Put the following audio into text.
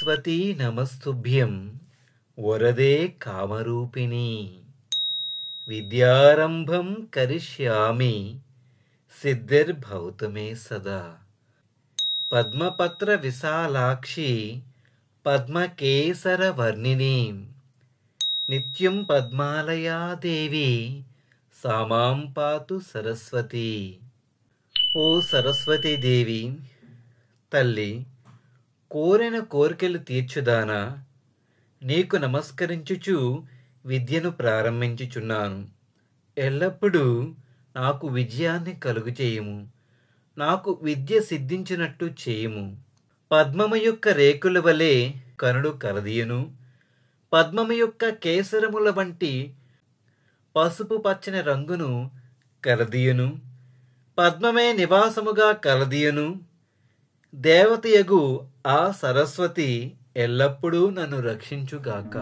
సరస్వతీ నమస్తుభ్యం వరదే కామరూపిణి విద్యారంభం కరిష్యామి సిద్ధిర్భవతు మే సదా. పద్మపత్ర విశాలాక్షి పద్మకేసర వర్ణిని నిత్యం పద్మాలయా దేవి సామాం పాతు సరస్వతి. ఓ సరస్వతీదేవి తల్లి, కోరిన కోరికలు తీర్చుదానా, నీకు నమస్కరించుచు విద్యను ప్రారంభించుచున్నాను. ఎల్లప్పుడూ నాకు విజయాన్ని కలుగు చేయుము. నాకు విద్య సిద్ధించినట్టు చేయుము. పద్మము యొక్క రేకుల వలె కనుడు కలదీయును. పద్మము యొక్క కేసరముల వంటి పసుపు పచ్చని రంగును కలదీయును. పద్మమే నివాసముగా కలదీయును. దేవతయగు ఆ సరస్వతి ఎల్లప్పుడూ నన్ను రక్షించుగాక.